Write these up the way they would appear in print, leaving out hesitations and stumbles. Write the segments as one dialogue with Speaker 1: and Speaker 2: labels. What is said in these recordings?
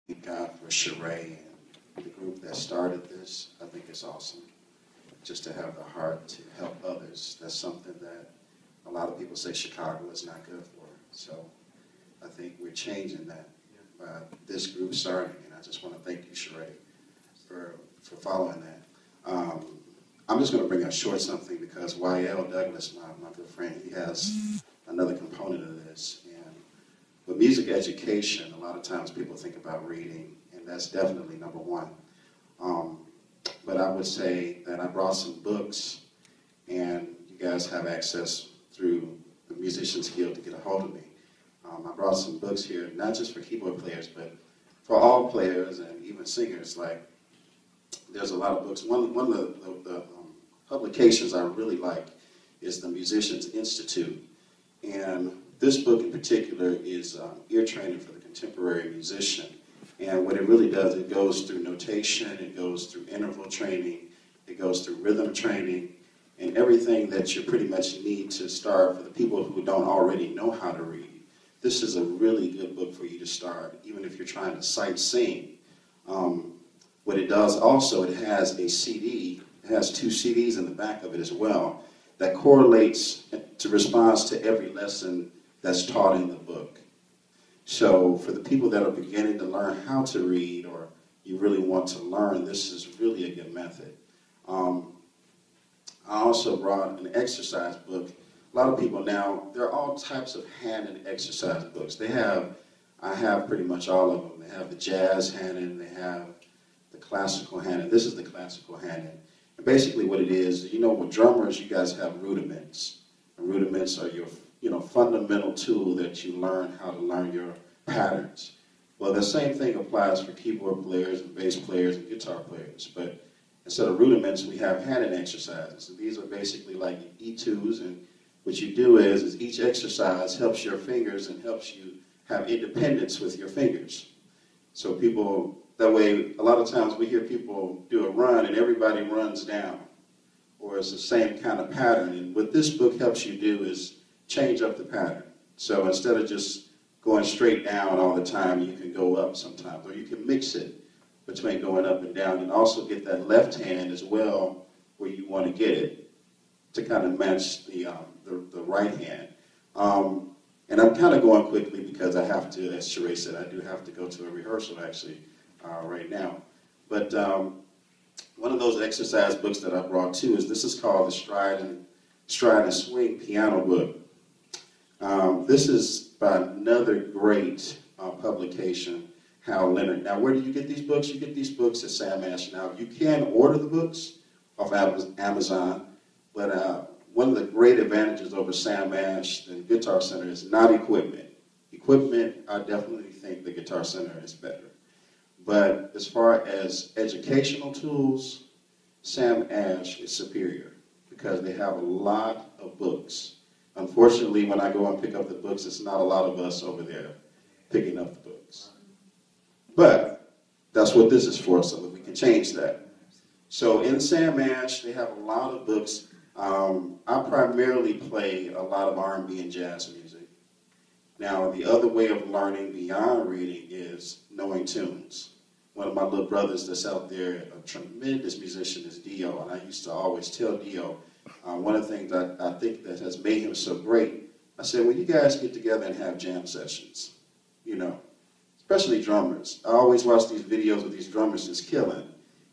Speaker 1: thank God for Sheree and the group that started this. I think it's awesome just to have the heart to help others. That's something that a lot of people say Chicago is not good for. So I think we're changing that by this group starting, and I just want to thank you, Sheree, for following that. I'm just going to bring out short something because YL Douglas, my good friend, he has another component of this. And with music education, a lot of times people think about reading, and that's definitely number one. But I would say that I brought some books, and you guys have access through the Musicians Guild to get a hold of me. I brought some books here, not just for keyboard players, but for all players and even singers. Like, there's a lot of books. One of the publications I really like is the Musicians Institute. And this book in particular is ear training for the contemporary musician. And what it really does, it goes through notation, it goes through interval training, it goes through rhythm training, and everything that you pretty much need to start for the people who don't already know how to read. This is a really good book for you to start, even if you're trying to sight sing. What it does also, it has a CD, it has 2 CDs in the back of it as well, that correlates to response to every lesson that's taught in the book. So for the people that are beginning to learn how to read, or you really want to learn, this is really a good method. I also brought an exercise book. A lot of people now, there are all types of hand and exercise books. I have pretty much all of them. They have the jazz hand-in, they have the classical hand-in. This is the classical hand-in. And basically what it is, you know, with drummers, you guys have rudiments. And rudiments are your fundamental tool that you learn how to learn your patterns. Well, the same thing applies for keyboard players and bass players and guitar players. But instead of rudiments, we have hand-in exercises. And these are basically like E2s, and what you do is each exercise helps your fingers and helps you have independence with your fingers. So people, that way, a lot of times we hear people do a run and everybody runs down, or it's the same kind of pattern. And what this book helps you do is change up the pattern. So instead of just going straight down all the time, you can go up sometimes, or you can mix it between going up and down, and also get that left hand as well where you want to get it to kind of match the right hand. And I'm kind of going quickly because I have to, as Sheree said, I do have to go to a rehearsal actually right now. But one of those exercise books that I brought too this is called the Stride and Swing Piano Book. This is by another great publication, Hal Leonard. Now, where do you get these books? You get these books at Sam Ash. Now, you can order the books off Amazon, but one of the great advantages over Sam Ash and Guitar Center is not equipment. Equipment, I definitely think the Guitar Center is better. But as far as educational tools, Sam Ash is superior because they have a lot of books. Unfortunately, when I go and pick up the books, it's not a lot of us over there picking up the books. But that's what this is for, so that we can change that. So in Sam Ash, they have a lot of books. I primarily play a lot of R&B and jazz music. Now, the other way of learning beyond reading is knowing tunes. One of my little brothers that's out there, a tremendous musician, is Dio, and I used to always tell Dio, one of the things that I think that has made him so great, I said, when you guys get together and have jam sessions, you know, especially drummers. I always watch these videos with these drummers just killing.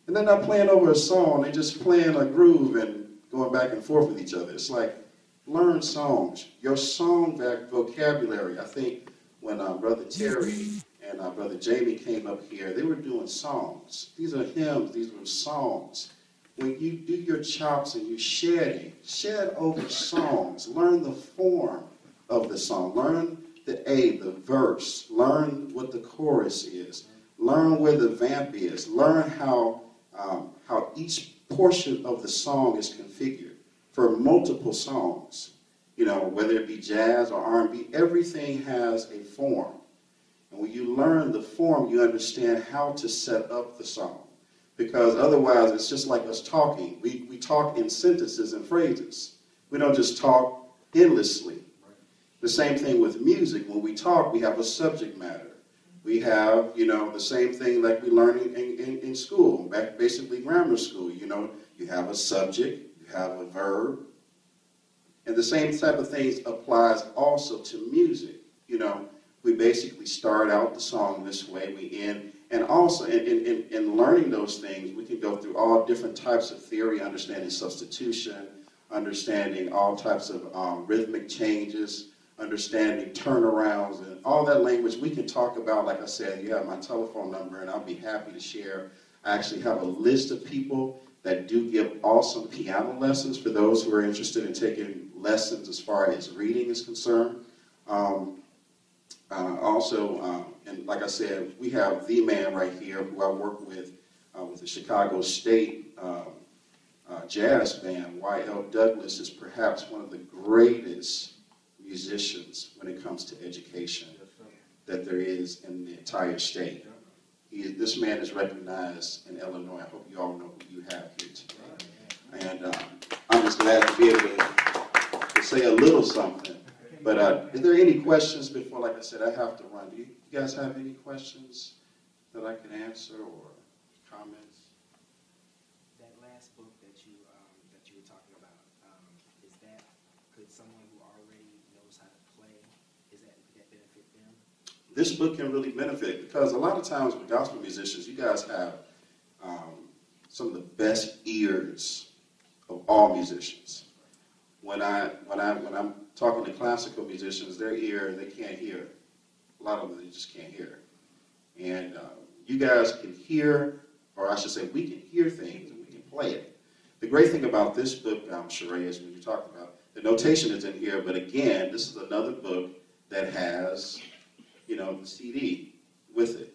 Speaker 1: And they're not playing over a song, they're just playing a groove and going back and forth with each other. It's like, learn songs. Your song vocabulary. I think when Brother Terry and Brother Jamie came up here, they were doing songs. These are hymns, these were songs. When you do your chops and you shed over songs, learn the form of the song. Learn the verse. Learn what the chorus is. Learn where the vamp is. Learn how each portion of the song is configured for multiple songs. You know, whether it be jazz or R&B, everything has a form. And when you learn the form, you understand how to set up the song. Because otherwise, it's just like us talking. We talk in sentences and phrases. We don't just talk endlessly. The same thing with music. When we talk, we have a subject matter. We have, you know, the same thing like we learn in school, basically grammar school. You know, you have a subject, you have a verb, and the same type of things applies also to music. You know, we basically start out the song this way, we end, and also in learning those things, we can go through all different types of theory, understanding substitution, understanding all types of rhythmic changes, understanding turnarounds, and all that language we can talk about. Like I said, you have my telephone number, and I'll be happy to share. I actually have a list of people that do give awesome piano lessons for those who are interested in taking lessons as far as reading is concerned. And like I said, we have the man right here who I work with the Chicago State Jazz Band. Y.L. Douglas is perhaps one of the greatest musicians when it comes to education that there is in the entire state. This man is recognized in Illinois. I hope you all know who you have here today. And I'm just glad to be able to say a little something. But is there any questions before, like I said, I have to run. Do you guys have any questions that I can answer or comments?
Speaker 2: That last book that you were talking about, could someone who already knows how to play, could that benefit them?
Speaker 1: This book can really benefit because a lot of times with gospel musicians, you guys have some of the best ears of all musicians. When I'm talking to classical musicians, their ear, they can't hear. A lot of them, they just can't hear. And you guys can hear, or I should say, we can hear things and we can play it. The great thing about this book, Sheree, is when you talked about, the notation is in here, but again, this is another book that has, you know, the CD with it.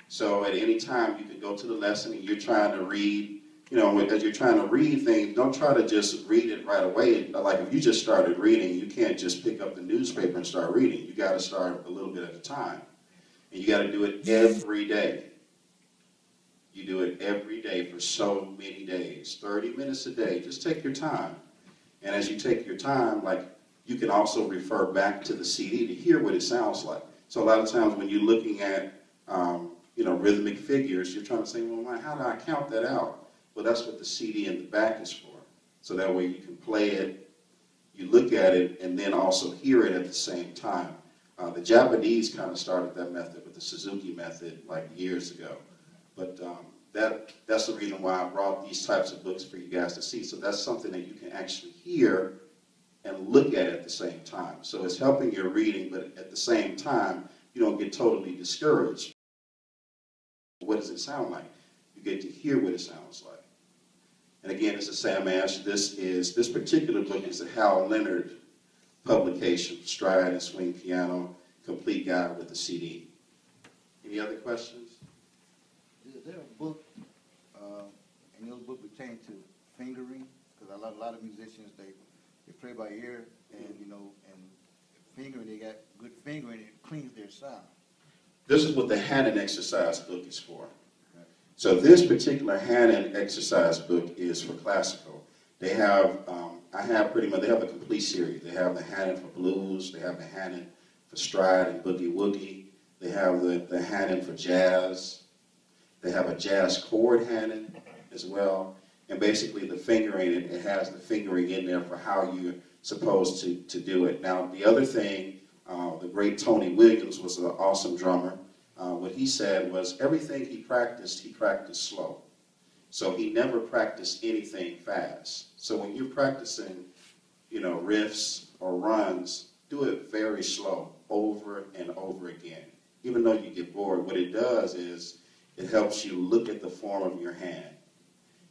Speaker 1: So at any time, you can go to the lesson and you're trying to read. You know, as you're trying to read things, don't try to just read it right away. Like if you just started reading, you can't just pick up the newspaper and start reading. You got to start a little bit at a time. And you got to do it every day. You do it every day for so many days, 30 minutes a day. Just take your time. And as you take your time, like you can also refer back to the CD to hear what it sounds like. So a lot of times when you're looking at, you know, rhythmic figures, you're trying to say, well, how do I count that out? Well, that's what the CD in the back is for. So that way you can play it, you look at it, and then also hear it at the same time. The Japanese kind of started that method with the Suzuki method like years ago. But that's the reason why I brought these types of books for you guys to see. So that's something that you can actually hear and look at the same time. So it's helping your reading, but at the same time, you don't get totally discouraged. What does it sound like? You get to hear what it sounds like. And again, this is Sam Ash. This particular book is the Hal Leonard publication, Stride and Swing Piano, Complete Guide with the CD. Any other questions?
Speaker 3: Is there a book, any other book pertaining to fingering? Because a lot of musicians, they play by ear, and you know, and fingering, they got good fingering, it cleans their sound.
Speaker 1: This is what the Hannon exercise book is for. So this particular Hannon exercise book is for classical. They have, they have a complete series. They have the Hannon for blues. They have the Hannon for stride and boogie woogie. They have the Hannon for jazz. They have a jazz chord Hannon as well. And basically the fingering, it has the fingering in there for how you're supposed to do it. Now the other thing, the great Tony Williams was an awesome drummer. What he said was everything he practiced slow. So he never practiced anything fast. So when you're practicing, you know, riffs or runs, do it very slow over and over again. Even though you get bored, what it does is it helps you look at the form of your hand.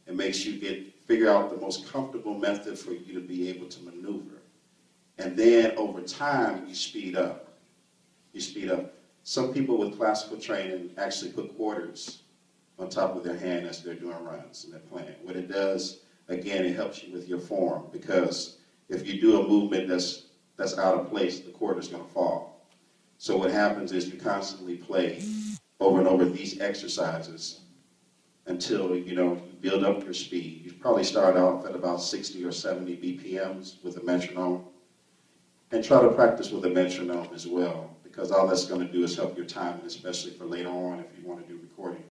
Speaker 1: It makes you figure out the most comfortable method for you to be able to maneuver. And then over time, you speed up. You speed up. Some people with classical training actually put quarters on top of their hand as they're doing runs and they're playing. What it does, again, it helps you with your form, because if you do a movement that's out of place, the quarter's going to fall. So what happens is you constantly play over and over these exercises until, you know, you build up your speed. You probably start off at about 60 or 70 BPMs with a metronome, and try to practice with a metronome as well, because all that's going to do is help your timing, especially for later on if you want to do recording